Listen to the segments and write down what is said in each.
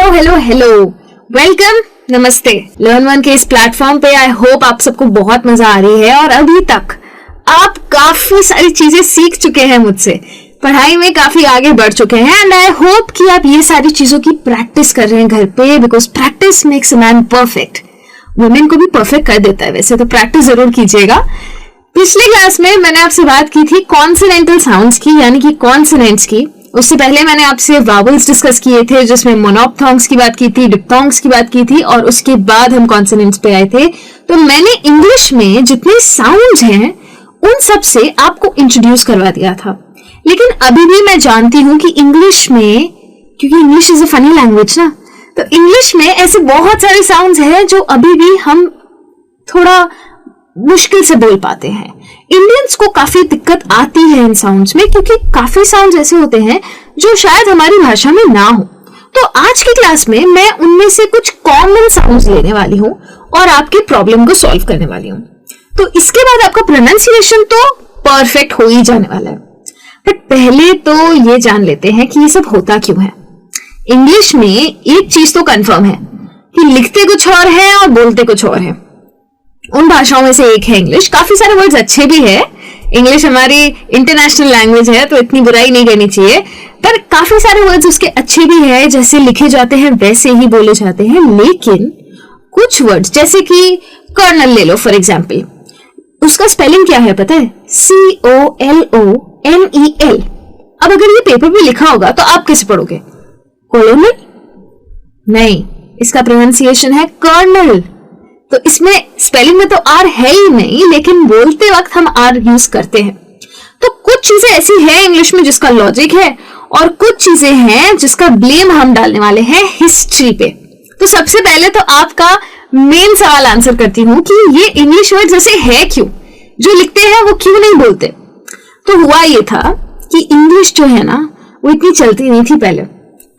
Hello welcome, नमस्ते। Learn one के इस प्लेटफॉर्म पे आई होप आप सबको बहुत मजा आ रही है और अभी तक आप काफी सारी चीजें सीख चुके हैं मुझसे, पढ़ाई में काफी आगे बढ़ चुके हैं एंड आई होप कि आप ये सारी चीजों की प्रैक्टिस कर रहे हैं घर पे, because practice makes a man perfect. Women को भी परफेक्ट कर देता है वैसे, तो प्रैक्टिस जरूर कीजिएगा। पिछली क्लास में मैंने आपसे बात की थी कॉन्सोनेंटल साउंड्स की, यानी कि कॉन्सोनेंट्स की। उससे पहले मैंने आपसे वावल्स डिस्कस किए थे, जिसमें मोनोप्थोंग्स की बात की थी, डिप्थोंग्स की बात की थी, और उसके बाद हम कॉन्सोनेंट्स पे आए थे। तो मैंने इंग्लिश में जितने साउंड्स हैं उन सब से आपको इंट्रोड्यूस करवा दिया था। लेकिन अभी भी मैं जानती हूं कि इंग्लिश में, क्योंकि English is a funny language ना, तो इंग्लिश में ऐसे बहुत सारे साउंड्स हैं जो अभी भी हम थोड़ा मुश्किल से बोल पाते हैं। इंडियंस को काफी दिक्कत आती है इन साउंड्स में, क्योंकि काफी साउंड्स ऐसे होते हैं जो शायद हमारी भाषा में ना हो। तो आज की क्लास में मैं उनमें से कुछ कॉमन साउंड्स लेने वाली हूँ और आपके प्रॉब्लम को सॉल्व करने वाली हूँ। तो इसके बाद आपका प्रोनाउंसिएशन तो परफेक्ट हो ही जाने वाला है। बट पहले तो ये जान लेते हैं कि ये सब होता क्यों है। इंग्लिश में एक चीज तो कंफर्म है कि लिखते कुछ और है और बोलते कुछ और है। उन भाषाओं में से एक है इंग्लिश। काफी सारे वर्ड्स अच्छे भी है, इंग्लिश हमारी इंटरनेशनल लैंग्वेज है तो इतनी बुराई नहीं करनी चाहिए, पर काफी सारे वर्ड्स उसके अच्छे भी है, जैसे लिखे जाते हैं वैसे ही बोले जाते हैं। लेकिन कुछ वर्ड्स जैसे कि कर्नल ले लो फॉर एग्जाम्पल, उसका स्पेलिंग क्या है पता है? COLONEL। अब अगर ये पेपर पे लिखा होगा तो आप कैसे पढ़ोगे? कोलोनल नहीं, इसका प्रोनाउंसिएशन है कर्नल। तो इसमें स्पेलिंग में तो आर है ही नहीं, लेकिन बोलते वक्त हम आर यूज करते हैं। तो कुछ चीजें ऐसी हैं इंग्लिश में जिसका लॉजिक है, और कुछ चीजें हैं जिसका ब्लेम हम डालने वाले हैं हिस्ट्री पे। तो सबसे पहले तो आपका मेन सवाल आंसर करती हूँ कि ये इंग्लिश वर्ड जैसे है क्यों, जो लिखते हैं वो क्यों नहीं बोलते। तो हुआ ये था कि इंग्लिश जो है ना वो इतनी चलती नहीं थी पहले।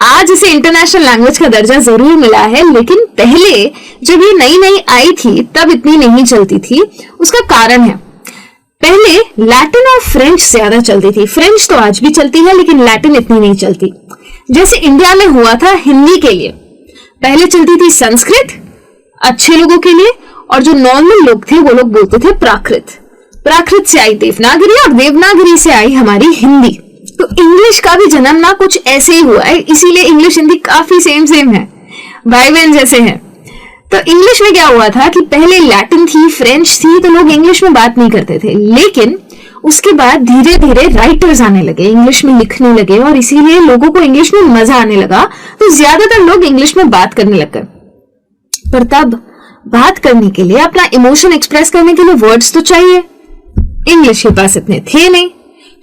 आज इसे इंटरनेशनल लैंग्वेज का दर्जा जरूर मिला है, लेकिन पहले जब ये नई नई आई थी तब इतनी नहीं चलती थी। उसका कारण है, पहले लैटिन और फ्रेंच ज्यादा चलती थी। फ्रेंच तो आज भी चलती है, लेकिन लैटिन इतनी नहीं चलती। जैसे इंडिया में हुआ था हिंदी के लिए, पहले चलती थी संस्कृत अच्छे लोगों के लिए, और जो नॉर्मल लोग थे वो लोग बोलते थे प्राकृत। प्राकृत से आई देवनागरी और देवनागरी से आई हमारी हिंदी। तो इंग्लिश का भी जन्म ना कुछ ऐसे ही हुआ है, इसीलिए इंग्लिश हिंदी काफी सेम है, भाई बहन जैसे हैं। तो इंग्लिश में क्या हुआ था कि पहले लैटिन थी, फ्रेंच थी, तो लोग इंग्लिश में बात नहीं करते थे। लेकिन उसके बाद धीरे धीरे राइटर्स आने लगे, इंग्लिश में लिखने लगे, और इसीलिए लोगों को इंग्लिश में मजा आने लगा, तो ज्यादातर लोग इंग्लिश में बात करने लग गए। पर तब बात करने के लिए, अपना इमोशन एक्सप्रेस करने के लिए वर्ड्स तो चाहिए। इंग्लिश के पास इतने थे नहीं।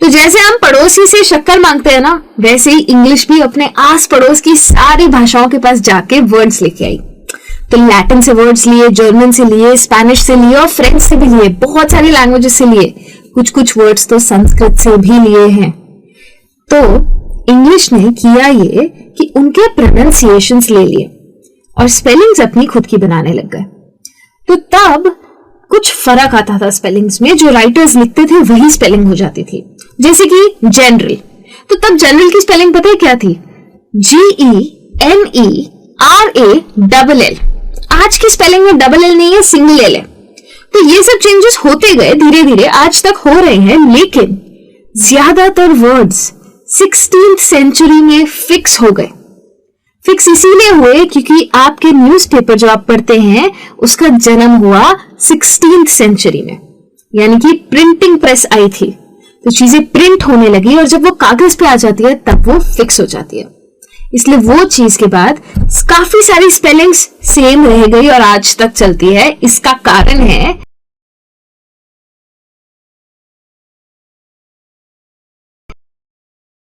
तो जैसे हम पड़ोसी से शक्कर मांगते हैं ना, वैसे ही इंग्लिश भी अपने आस पड़ोस की सारी भाषाओं के पास जाके वर्ड्स लेके आई। तो लैटिन से वर्ड्स लिए, जर्मन से लिए, स्पेनिश से लिए और फ्रेंच से भी लिए, बहुत सारी लैंग्वेजेस से लिए, कुछ कुछ वर्ड्स तो संस्कृत से भी लिए हैं। तो इंग्लिश ने किया ये कि उनके प्रोनाउंसिएशंस ले लिए और स्पेलिंग्स अपनी खुद की बनाने लग गए। तो तब कुछ फर्क आता था स्पेलिंग्स में, जो राइटर्स लिखते थे वही स्पेलिंग हो जाती थी। जैसे कि जनरल, तो तब जनरल की स्पेलिंग पता है क्या थी? GENERALL। आज की स्पेलिंग में डबल एल नहीं है, सिंगल एल है। तो ये सब चेंजेस होते गए धीरे धीरे, आज तक हो रहे हैं। लेकिन ज्यादातर वर्ड्स 16th सेंचुरी में फिक्स हो गए। फिक्स इसीलिए हुए क्योंकि आपके न्यूज़पेपर जो आप पढ़ते हैं उसका जन्म हुआ 16th सेंचुरी में, यानी कि प्रिंटिंग प्रेस आई थी, तो चीजें प्रिंट होने लगी, और जब वो कागज पे आ जाती है तब वो फिक्स हो जाती है। इसलिए वो चीज के बाद काफी सारी स्पेलिंग्स सेम रह गई और आज तक चलती है। इसका कारण है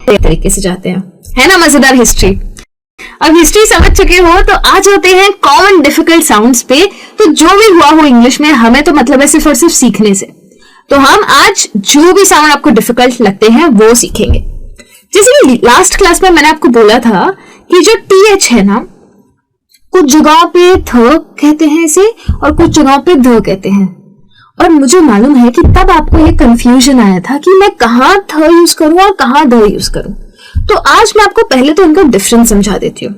तरीके से जाते हैं, है ना मजेदार हिस्ट्री। अब हिस्ट्री समझ चुके हो तो आ जाते हैं कॉमन डिफिकल्ट साउंड्स पे। तो जो भी हुआ हो इंग्लिश में, हमें तो मतलब है सिर्फ और सिर्फ सीखने से। तो हम आज जो भी साउंड आपको डिफिकल्ट लगते हैं वो सीखेंगे। जैसे लास्ट क्लास में मैंने आपको बोला था कि जो TH है ना, कुछ जगहों पे थ कहते हैं इसे और कुछ जगहों पे ध कहते हैं। और मुझे मालूम है कि तब आपको ये कंफ्यूजन आया था कि मैं कहाँ थ यूज करूं और कहाँ ध यूज करूं। तो आज मैं आपको पहले तो इनका डिफरेंस समझा देती हूँ।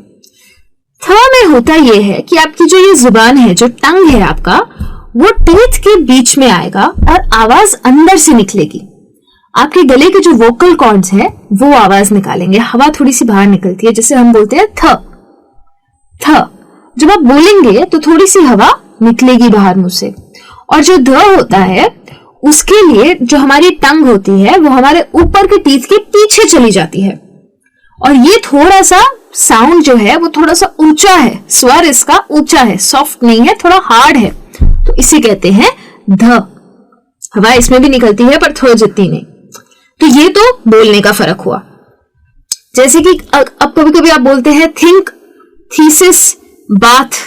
थ में होता यह है कि आपकी जो ये जुबान है, जो टंग है आपका, वो टीथ के बीच में आएगा और आवाज अंदर से निकलेगी। आपके गले के जो वोकल कॉर्ड्स है वो आवाज निकालेंगे, हवा थोड़ी सी बाहर निकलती है, जिसे हम बोलते हैं थ। थ जब आप बोलेंगे तो थोड़ी सी हवा निकलेगी बाहर मुंह से। और जो ध होता है उसके लिए जो हमारी टंग होती है वो हमारे ऊपर के टीथ के पीछे चली जाती है, और ये थोड़ा सा साउंड जो है वो थोड़ा सा ऊंचा है, स्वर इसका ऊंचा है, सॉफ्ट नहीं है, थोड़ा हार्ड है, तो इसे कहते हैं ध। हवा इसमें भी निकलती है पर थ जितनी नहीं। तो ये तो बोलने का फर्क हुआ। जैसे कि अब कभी कभी आप बोलते हैं थिंक, थीसिस, बाथ,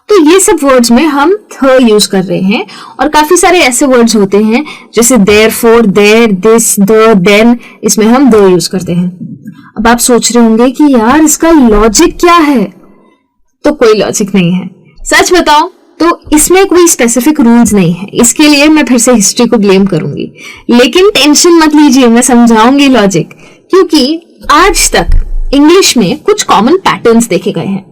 तो ये सब वर्ड्स में हम थ यूज कर रहे हैं। और काफी सारे ऐसे वर्ड्स होते हैं जैसे therefore, there, this, the, then, इसमें हम द यूज करते हैं। अब आप सोच रहे होंगे कि यार इसका लॉजिक क्या है, तो कोई लॉजिक नहीं है। सच बताओ तो इसमें कोई स्पेसिफिक रूल्स नहीं है, इसके लिए मैं फिर से हिस्ट्री को ब्लेम करूंगी, लेकिन टेंशन मत लीजिए, मैं समझाऊंगी लॉजिक। क्योंकि आज तक इंग्लिश में कुछ कॉमन पैटर्न्स देखे गए हैं।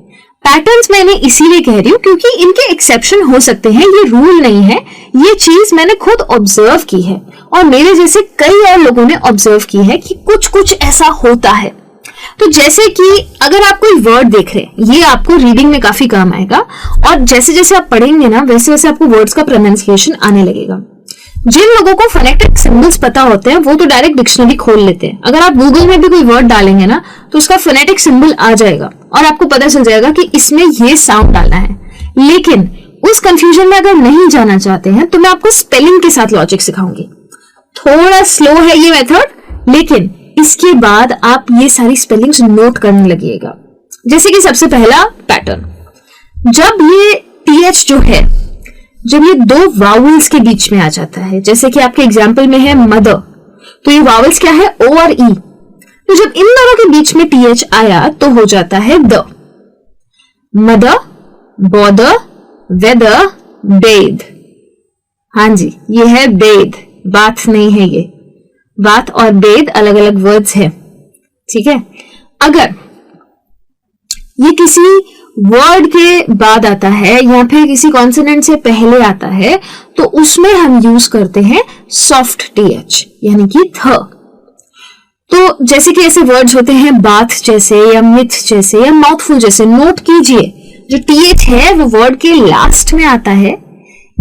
पैटर्न्स मैंने इसीलिए कह रही हूँ क्योंकि इनके एक्सेप्शन हो सकते हैं, ये रूल नहीं है। ये चीज मैंने खुद ऑब्जर्व की है और मेरे जैसे कई और लोगों ने ऑब्जर्व की है कि कुछ कुछ ऐसा होता है। तो जैसे कि अगर आप कोई वर्ड देख रहे हैं, ये आपको रीडिंग में काफी काम आएगा, और जैसे जैसे आप पढ़ेंगे ना वैसे वैसे आपको वर्ड्स का प्रोनाउंसिएशन आने लगेगा। जिन लोगों को फोनेटिक सिंबल्स पता होते हैं वो तो डायरेक्ट डिक्शनरी खोल लेते हैं। अगर आप गूगल में भी कोई वर्ड डालेंगे ना तो उसका फोनेटिक सिंबल आ जाएगा और आपको पता चल जाएगा कि इसमें ये साउंड डालना है। लेकिन उस कंफ्यूजन में अगर नहीं जाना चाहते हैं तो मैं आपको स्पेलिंग के साथ लॉजिक सिखाऊंगी। थोड़ा स्लो है ये मेथड, लेकिन इसके बाद आप ये सारी स्पेलिंग्स नोट करने लगिएगा। जैसे कि सबसे पहला पैटर्न, जब ये टीएच जो है, जब ये दो वावल्स के बीच में आ जाता है, जैसे कि आपके एग्जाम्पल में है मदर, तो ये वावल्स क्या है, ओ और ई। तो जब इन दोनों के बीच में टीएच आया तो हो जाता है द। मदर, बॉदर, वेदर, बेद। हाँ जी, ये है बेद, बात नहीं है ये। बात और बेद अलग अलग वर्ड्स है, ठीक है। अगर ये किसी वर्ड के बाद आता है या फिर किसी कॉन्सोनेंट से पहले आता है तो उसमें हम यूज करते हैं सॉफ्ट टीएच, यानी कि थ। तो जैसे कि ऐसे वर्ड्स होते हैं बाथ जैसे या मिथ जैसे या माउथफुल जैसे, नोट कीजिए जो टीएच है वो वर्ड के लास्ट में आता है,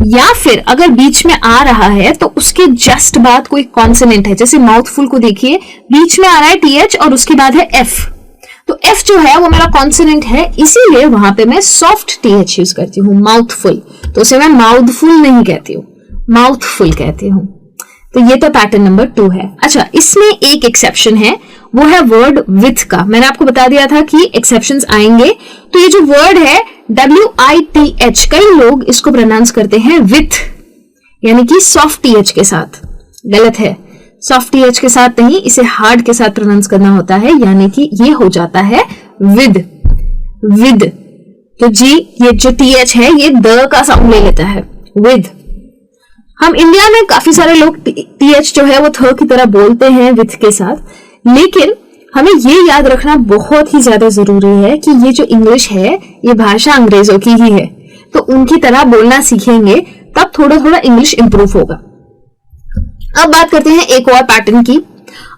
या फिर अगर बीच में आ रहा है तो उसके जस्ट बाद कोई कॉन्सोनेंट है। जैसे माउथफुल को देखिए, बीच में आ रहा है टीएच और उसके बाद है एफ, तो एफ जो है वो मेरा कॉन्सोनेंट है, इसीलिए वहां पे मैं सॉफ्ट टीएच यूज करती हूँ, माउथफुल। तो उसे मैं माउथफुल नहीं कहती हूँ, माउथफुल कहती हूँ। तो ये तो पैटर्न नंबर 2 है। अच्छा, इसमें एक एक्सेप्शन है, वो है वर्ड विथ का। मैंने आपको बता दिया था कि एक्सेप्शंस आएंगे। तो ये जो वर्ड है WITH, कई लोग इसको प्रोनाउंस करते हैं विथ, यानी कि सॉफ्ट टीएच के साथ। गलत है, सॉफ्ट टीएच के साथ नहीं, इसे हार्ड के साथ प्रोनाउंस करना होता है, यानी कि ये हो जाता है विद। विद, तो जी ये जो टीएच है ये द का साउंड ले लेता है, विद। हम इंडिया में काफी सारे लोग टीएच जो है वो थ की तरह बोलते हैं विथ के साथ, लेकिन हमें ये याद रखना बहुत ही ज्यादा जरूरी है कि ये जो इंग्लिश है ये भाषा अंग्रेजों की ही है, तो उनकी तरह बोलना सीखेंगे तब थोड़ा थोड़ा इंग्लिश इंप्रूव होगा। अब बात करते हैं एक और पैटर्न की।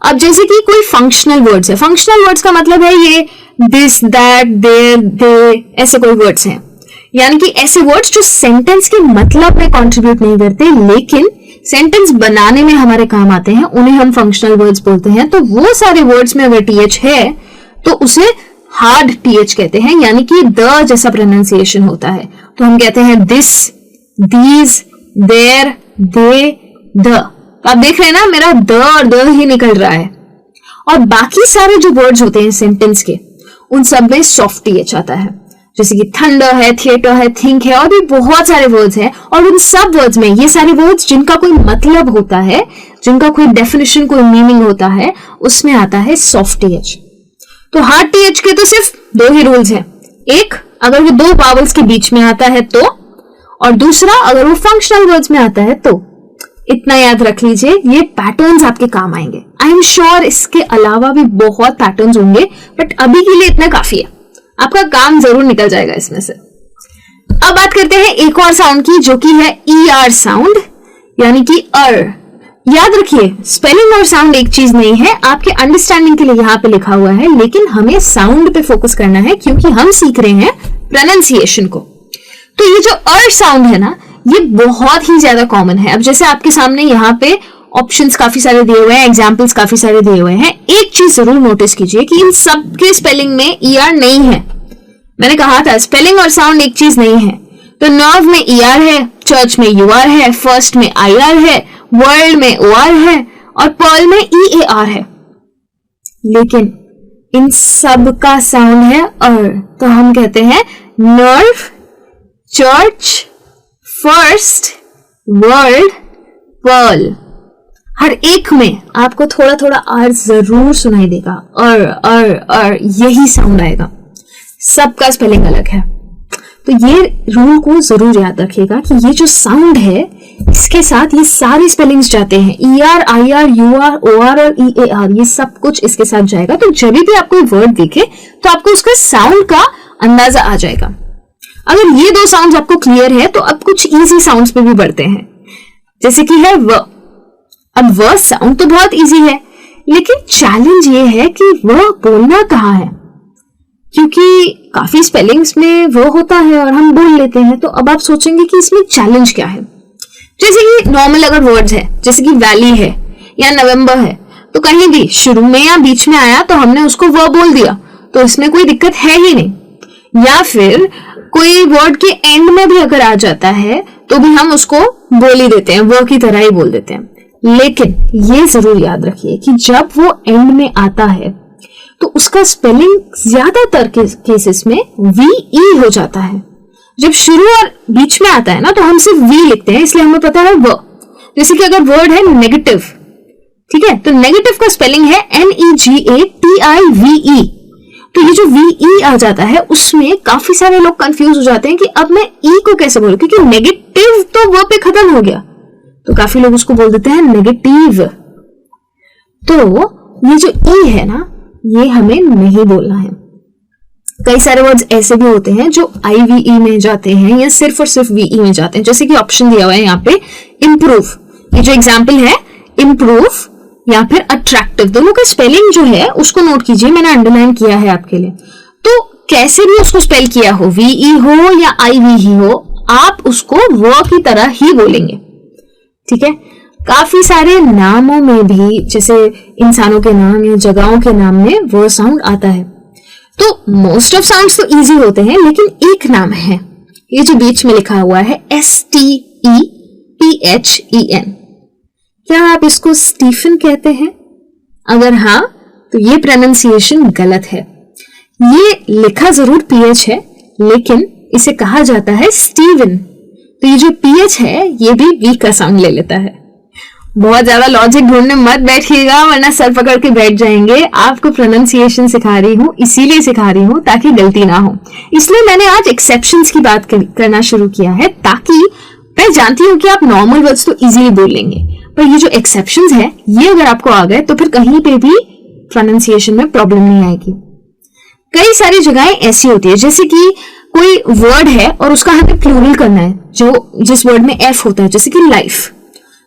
अब जैसे कि कोई फंक्शनल वर्ड्स है, फंक्शनल वर्ड्स का मतलब है ये दिस, दैट, देयर, दे, ऐसे कोई वर्ड्स हैं, यानी कि ऐसे वर्ड्स जो सेंटेंस के मतलब में कंट्रीब्यूट नहीं करते लेकिन सेंटेंस बनाने में हमारे काम आते हैं, उन्हें हम फंक्शनल वर्ड्स बोलते हैं। तो वो सारे वर्ड्स में अगर टीएच है तो उसे हार्ड टीएच कहते हैं, यानी कि द जैसा प्रोनाउंसिएशन होता है। तो हम कहते हैं this, these, there, they, the. आप देख रहे हैं ना, मेरा द और द ही निकल रहा है। और बाकी सारे जो वर्ड्स होते हैं सेंटेंस के, उन सब में सॉफ्ट टीएच आता है, जैसे कि थंडर है, थिएटर है, थिंक है, और भी बहुत सारे वर्ड्स हैं। और उन सब वर्ड्स में ये सारे वर्ड्स जिनका कोई मतलब होता है, जिनका कोई डेफिनेशन, कोई मीनिंग होता है, उसमें आता है सॉफ्ट टीएच। तो हार्ड टीएच के तो सिर्फ 2 ही रूल्स हैं, एक अगर वो 2 वावल्स के बीच में आता है तो, और दूसरा अगर वो फंक्शनल वर्ड्स में आता है तो। इतना याद रख लीजिए, ये पैटर्न्स आपके काम आएंगे। आई एम श्योर इसके अलावा भी बहुत पैटर्न्स होंगे, बट अभी के लिए इतना काफी है। आपका काम जरूर निकल जाएगा इसमें से। अब बात करते हैं एक और साउंड की, जो कि है ER साउंड, यानी कि अर। याद रखिए, स्पेलिंग और साउंड एक चीज नहीं है, आपके अंडरस्टैंडिंग के लिए यहाँ पे लिखा हुआ है, लेकिन हमें साउंड पे फोकस करना है क्योंकि हम सीख रहे हैं प्रोनाउंसिएशन को। तो ये जो अर साउंड है ना, ये बहुत ही ज्यादा कॉमन है। अब जैसे आपके सामने यहाँ पे ऑप्शंस काफी सारे दिए हुए हैं, एग्जाम्पल्स काफी सारे दिए हुए हैं। एक चीज जरूर नोटिस कीजिए कि इन सब के स्पेलिंग में ER नहीं है। मैंने कहा था स्पेलिंग और साउंड एक चीज नहीं है। तो नर्व में ER है, चर्च में UR है, फर्स्ट में IR है, वर्ल्ड में OR है और पर्ल में EAR है। लेकिन इन सब का साउंड है अर। तो हम कहते हैं nerve, church, first, world, pearl. हर एक में आपको थोड़ा थोड़ा आर जरूर सुनाई देगा। अर यही साउंड आएगा। सबका स्पेलिंग अलग है। तो ये रूल को जरूर याद रखिएगा कि ये जो साउंड है, इसके साथ ये सारी स्पेलिंग्स जाते हैं। ER, IR, UR, OR और EAR, ये सब कुछ इसके साथ जाएगा। तो जब भी आप कोई वर्ड देखे तो आपको उसका साउंड का अंदाजा आ जाएगा। अगर ये दो साउंड्स आपको क्लियर है तो अब कुछ इजी साउंड्स पे भी बढ़ते हैं, जैसे कि है व। अब व साउंड तो बहुत इजी है, लेकिन चैलेंज ये है कि वह बोलना कहाँ है, क्योंकि काफी स्पेलिंग्स में वो होता है और हम बोल लेते हैं। तो अब आप सोचेंगे कि इसमें चैलेंज क्या है। जैसे कि नॉर्मल अगर वर्ड्स है, जैसे कि वैली है या नवंबर है, तो कहीं भी शुरू में या बीच में आया तो हमने उसको वो बोल दिया, तो इसमें कोई दिक्कत है ही नहीं। या फिर कोई वर्ड के एंड में भी अगर आ जाता है तो भी हम उसको बोल ही देते हैं, वो की तरह ही बोल देते हैं। लेकिन ये जरूर याद रखिए कि जब वो एंड में आता है तो उसका स्पेलिंग ज्यादातर केसेस में VE हो जाता है। जब शुरू और बीच में आता है ना, तो हम सिर्फ V लिखते हैं, इसलिए हमें पता है वो। जैसे कि अगर वर्ड है नेगेटिव, ठीक है, तो नेगेटिव का स्पेलिंग है NEGATIVE। तो ये जो VE आ जाता है, उसमें काफी सारे लोग कंफ्यूज हो जाते हैं कि अब मैं E को कैसे बोलूं, क्योंकि नेगेटिव तो वो पे खत्म हो गया, तो काफी लोग उसको बोल देते हैं नेगेटिव। तो ये जो E है ना, ये हमें नहीं बोलना है। कई सारे वर्ड्स ऐसे भी होते हैं जो IVE में जाते हैं या सिर्फ और सिर्फ VE में जाते हैं, जैसे कि ऑप्शन दिया हुआ है यहाँ पे इम्प्रूव। ये जो एग्जाम्पल है इम्प्रूव या फिर अट्रैक्टिव, दोनों का स्पेलिंग जो है उसको नोट कीजिए, मैंने अंडरलाइन किया है आपके लिए। तो कैसे भी उसको स्पेल किया हो, VE हो या IVE हो, आप उसको वो की तरह ही बोलेंगे, ठीक है। काफी सारे नामों में भी, जैसे इंसानों के नाम या जगहों के नाम में वो साउंड आता है। तो मोस्ट ऑफ साउंड्स तो इजी होते हैं, लेकिन एक नाम है, ये जो बीच में लिखा हुआ है STEPHEN। क्या आप इसको स्टीफन कहते हैं? अगर हाँ, तो ये प्रोनाउंसिएशन गलत है। ये लिखा जरूर PH है, लेकिन इसे कहा जाता है स्टीवन। तो ये जो PH है, ये भी V का साउंड ले लेता है। बहुत ज्यादा लॉजिक ढूंढने मत बैठिएगा, वरना सर पकड़ के बैठ जाएंगे। आपको प्रोनाउंसिएशन सिखा रही हूँ, इसीलिए सिखा रही हूँ ताकि गलती ना हो। इसलिए मैंने आज एक्सेप्शंस की बात करना शुरू किया है, ताकि मैं जानती हूँ कि आप नॉर्मल वर्ड्स तो इजीली बोल लेंगे, पर ये जो एक्सेप्शंस है, ये अगर आपको आ गए तो फिर कहीं पे भी प्रोनाउंसिएशन में प्रॉब्लम नहीं आएगी। कई सारी जगहें ऐसी होती है, जैसे कि कोई वर्ड है और उसका हमें प्लूरल करना है, जो जिस वर्ड में F होता है, जैसे कि लाइफ।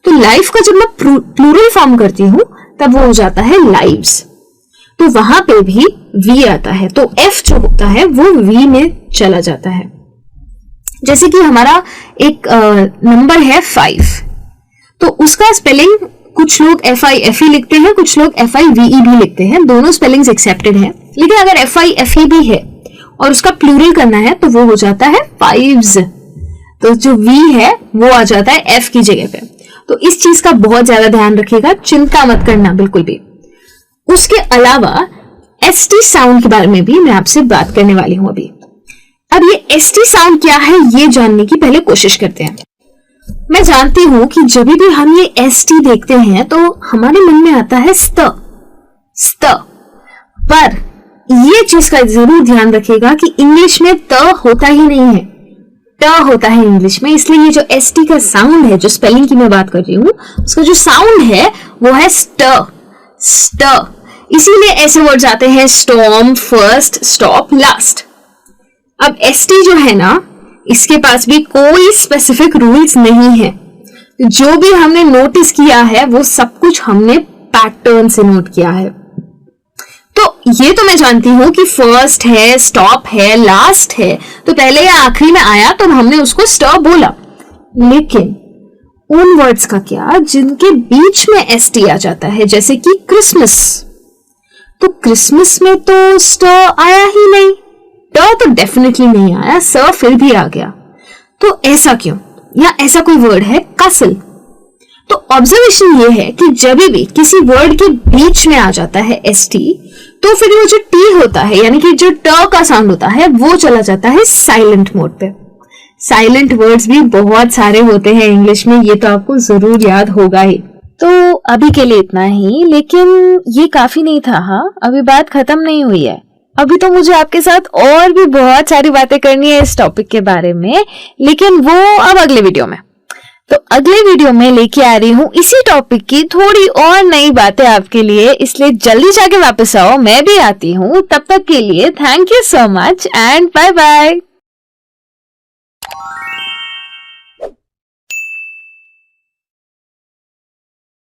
तो लाइफ का जब मैं प्लूरल फॉर्म करती हूं तब वो हो जाता है लाइव्स, तो वहां पे भी V आता है, तो F जो होता है वो V में चला जाता है। जैसे कि हमारा एक नंबर है 5, तो उसका स्पेलिंग कुछ लोग FIFE लिखते हैं, कुछ लोग FIVE भी लिखते हैं, दोनों स्पेलिंग्स एक्सेप्टेड है। लेकिन अगर FIFE भी है और उसका प्लूरल करना है तो वो हो जाता है फाइव्स, तो जो V है वो आ जाता है F की जगह पे। तो इस चीज का बहुत ज्यादा ध्यान रखिएगा, चिंता मत करना बिल्कुल भी। उसके अलावा ST साउंड के बारे में भी मैं आपसे बात करने वाली हूं अभी। अब ये ST साउंड क्या है, ये जानने की पहले कोशिश करते हैं। मैं जानती हूं कि जब भी हम ये ST देखते हैं तो हमारे मन में आता है स्त, पर ये चीज का जरूर ध्यान रखिएगा कि इंग्लिश में त होता ही नहीं है, ट होता है इंग्लिश में। इसलिए ये जो ST का साउंड है, जो स्पेलिंग की मैं बात कर रही हूँ, उसका जो साउंड है वो है स्ट। इसीलिए ऐसे वर्ड्स आते हैं स्टॉर्म, फर्स्ट, स्टॉप, लास्ट। अब ST जो है ना, इसके पास भी कोई स्पेसिफिक रूल्स नहीं है। जो भी हमने नोटिस किया है वो सब कुछ हमने पैटर्न से नोट किया है। तो ये तो मैं जानती हूं कि फर्स्ट है, स्टॉप है, लास्ट है, तो पहले या आखिरी में आया तो हमने उसको स्टॉप बोला। लेकिन उन वर्ड्स का क्या जिनके बीच में ST आ जाता है, जैसे कि क्रिसमस। तो क्रिसमस में तो स्ट आया ही नहीं, ट तो डेफिनेटली नहीं आया, स फिर भी आ गया। तो ऐसा क्यों? या ऐसा कोई वर्ड है कासल। तो ऑब्जर्वेशन ये है कि जब भी किसी वर्ड के बीच में आ जाता है ST, तो फिर वो जो T होता है, यानी कि जो ट का साउंड होता है, वो चला जाता है साइलेंट मोड पे। साइलेंट वर्ड्स भी बहुत सारे होते हैं इंग्लिश में, ये तो आपको जरूर याद होगा ही। तो अभी के लिए इतना ही, लेकिन ये काफी नहीं था। हाँ, अभी बात खत्म नहीं हुई है। अभी तो मुझे आपके साथ और भी बहुत सारी बातें करनी है इस टॉपिक के बारे में, लेकिन वो अब अगले वीडियो में। तो अगले वीडियो में लेके आ रही हूँ इसी टॉपिक की थोड़ी और नई बातें आपके लिए, इसलिए जल्दी जाके वापस आओ, मैं भी आती हूँ। तब तक के लिए thank you so much and bye bye.